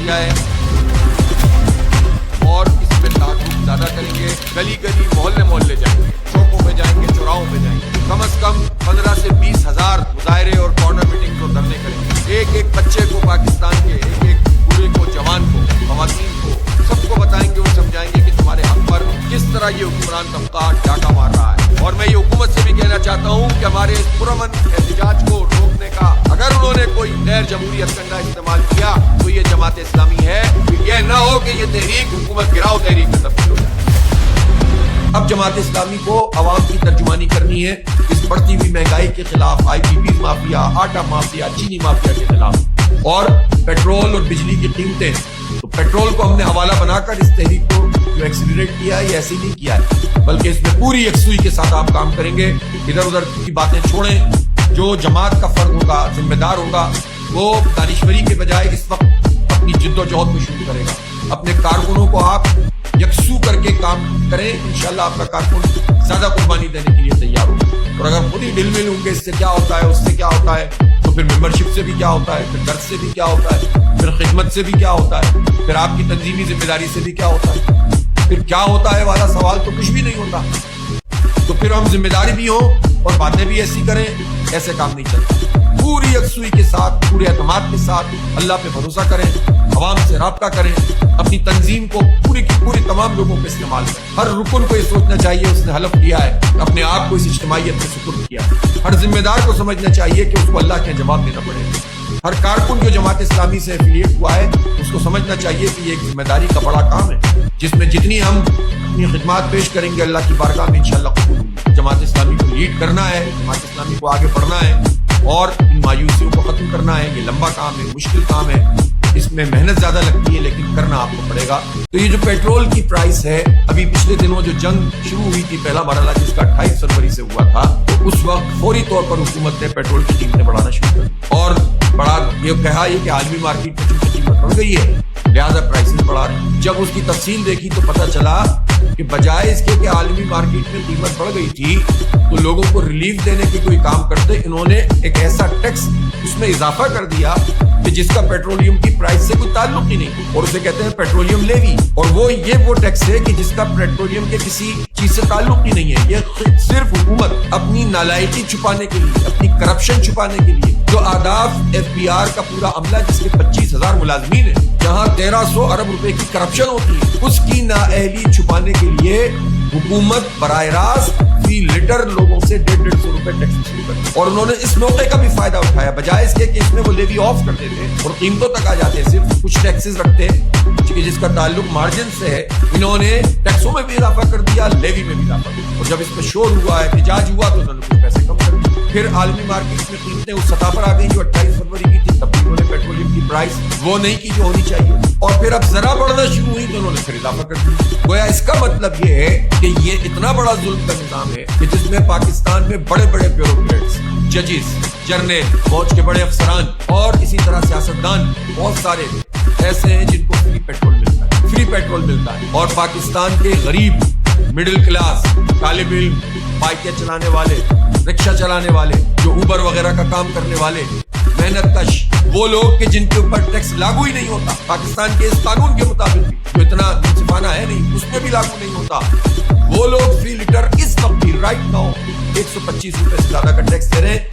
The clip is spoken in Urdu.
کیا ہے اور اس پہ تعاقب زیادہ کریں گے. گلی گلی محلے محلے جائیں گے, چوکوں پہ جائیں گے, چوراہوں پہ جائیں گے. کم از کم 15 سے 20 ہزار مظاہرے اور کارنر میٹنگ کو دھرنے کریں گے. ایک ایک بچے کو پاکستان کے, ایک ایک بوڑھے کو, جوان کو, خواتین کو, سب کو بتائیں گے اور سمجھائیں گے کہ تمہارے حق پر کس طرح یہ حکمران طبقہ ڈاکہ مار رہا ہے. اور میں یہ حکومت سے بھی کہنا چاہتا ہوں کہ ہمارے اس پرامن احتجاج کو روکنے کا اگر انہوں نے کوئی غیر جمہوری ہتھکنڈا استعمال کیا تو یہ جماعت اسلامی ہے. یہ نہ ہو کہ یہ تحریک حکومت گراؤ تحریک میں تبدیل ہو جائے. اب جماعت اسلامی کو عوام کی ترجمانی کرنی ہے اس بڑھتی ہوئی مہنگائی کے خلاف, IPP مافیا, آٹا مافیا, چینی مافیا کے خلاف, اور پیٹرول اور بجلی کی قیمتیں. تو پیٹرول کو ہم نے حوالہ بنا کر اس تحریک کو جو ایکسیلریٹ کیا ہے یہ ایسے نہیں کیا ہے, بلکہ اس میں پوری یکسوئی کے ساتھ آپ کام کریں گے. ادھر ادھر کی باتیں چھوڑیں. جو جماعت کا فرد ہوگا, ذمہ دار ہوگا, وہ دانشوری کے بجائے اس وقت اپنی جد و جہد کو شروع کرے گا. اپنے کارکنوں کو آپ یکسو کر کے کام کریں, انشاءاللہ آپ کا کارکن زیادہ قربانی دینے کے لیے تیار ہوگا. اور اگر خود ہی ڈل مل ہوں گے اس سے کیا ہوتا ہے, اس سے کیا ہوتا ہے, تو پھر ممبرشپ سے بھی کیا ہوتا ہے, پھر درس سے بھی کیا ہوتا ہے, پھر خدمت سے بھی کیا ہوتا ہے, پھر آپ کی تنظیمی ذمہ داری سے بھی کیا ہوتا ہے, پھر کیا ہوتا ہے والا سوال تو کچھ بھی نہیں ہوتا. تو پھر ہم ذمہ داری بھی ہوں اور باتیں بھی ایسی کریں, ایسے کام نہیں چلتا. پوری یکسوئی کے ساتھ, پورے اعتماد کے ساتھ اللہ پہ بھروسہ کریں, عوام سے رابطہ کریں, اپنی تنظیم کو پوری کی پوری تمام لوگوں پہ استعمال کریں. ہر رکن کو یہ سوچنا چاہیے اس نے حلف کیا ہے, اپنے آپ کو اس اجتماعیت میں سپرد کیا ہے. ہر ذمہ دار کو سمجھنا چاہیے کہ اس کو اللہ کے جواب دینا پڑے گا. ہر کارکن جو جماعت اسلامی سے ایفیلیٹ ہوا ہے اس کو سمجھنا چاہیے کہ یہ ایک ذمہ داری کا بڑا کام ہے جس میں جتنی ہم اپنی خدمات پیش کریں گے اللہ کی بارگاہ میں انشاءاللہ قبول ہوگی. جماعت اسلامی کو لیڈ کرنا ہے, جماعت اسلامی کو آگے بڑھنا ہے اور ان مایوسیوں کو ختم کرنا ہے. یہ لمبا کام ہے, مشکل کام ہے, اس میں محنت زیادہ لگتی ہے لیکن کرنا آپ کو پڑے گا. تو یہ جو پیٹرول کی پرائس ہے, ابھی پچھلے دنوں جو جنگ شروع ہوئی تھی, پہلا مرحلہ جس کا 28 فروری سے ہوا تھا, تو اس وقت فوری طور پر حکومت نے پیٹرول کی قیمتیں بڑھانا شروع کر دی اور بڑا یہ کہا یہ کہ عالمی مارکیٹ میں چونکہ قیمت بڑھ گئی ہے لہٰذا پرائسز بڑھا رہے ہیں. جب اس کی تفصیل دیکھی تو پتہ چلا کہ بجائے اس کے کہ عالمی مارکیٹ میں قیمت بڑھ گئی تھی تو لوگوں کو ریلیف دینے کی کوئی کام کرتے, انہوں نے ایک ایسا ٹیکس اس میں اضافہ کر دیا کہ جس کا پیٹرولیم کی پرائس سے کوئی تعلق ہی نہیں, اور اسے کہتے ہیں پیٹرولیم لیوی. اور وہ ٹیکس ہے کہ جس کا پیٹرولیم کے کسی چیز سے تعلق ہی نہیں ہے. یہ صرف حکومت اپنی نالائکی چھپانے کے لیے, اپنی کرپشن چھپانے کے لیے, جو آداف FBR کا پورا عملہ جس کے 25,000 ملازمین ہیں, جہاں 1300 ارب روپے کی کرپشن ہوتی ہے, اس کی نااہلی چھپانے کے لیے حکومت براہ راست فی لیٹر لوگوں سے 150 روپے ٹیکس شروع کر. اور انہوں نے اس موقع کا بھی فائدہ اٹھایا, بجائے اس کے کہ اس میں وہ لیوی آف کر دیتے اور قیمتوں تک آ جاتے, صرف کچھ ٹیکسز رکھتے جس کا تعلق مارجن سے ہے, انہوں نے ٹیکسوں میں بھی اضافہ کر دیا, لیوی میں بھی اضافہ کر دیا. اور جب اس پہ شور ہوا, احتجاج ہوا, تو انہوں نے کچھ پیسے کم کر دیے. پھر عالمی مارکیٹ میں قیمتیں اس سطح پر آ گئی جو 28 فروری کی تھی, تب بھی انہوں نے پیٹرولیم کی پرائس وہ نہیں کی جو ہونی چاہیے. اور پھر اب ذرا بڑھنا شروع ہوئی تو انہوں نے پھر اضافہ کر دیا. گویا اس کا مطلب یہ ہے کہ یہ اتنا بڑا ظلم کا نظام ہے کہ جس میں پاکستان میں بڑے بڑے بیوروکریٹس, ججز, جرنیل, فوج کے بڑے افسران اور اسی طرح سیاستدان بہت سارے ایسے ہیں جن کو فری پیٹرول ملتا ہے. اور پاکستان کے غریب, مڈل کلاس, طالب علم, بائکیں چلانے والے, رکشہ چلانے والے, جو اوبر وغیرہ کا کام کرنے والے, محنت کش, وہ لوگ کہ جن کے اوپر ٹیکس لاگو ہی نہیں ہوتا پاکستان کے اس قانون کے مطابق بھی, جو اتنا منصفانہ ہے نہیں, اس میں بھی لاگو نہیں ہوتا, وہ لوگ فی لیٹر اس وقت بھی رائٹ ناؤ 125 روپے سے زیادہ کا ٹیکس دے رہے ہیں.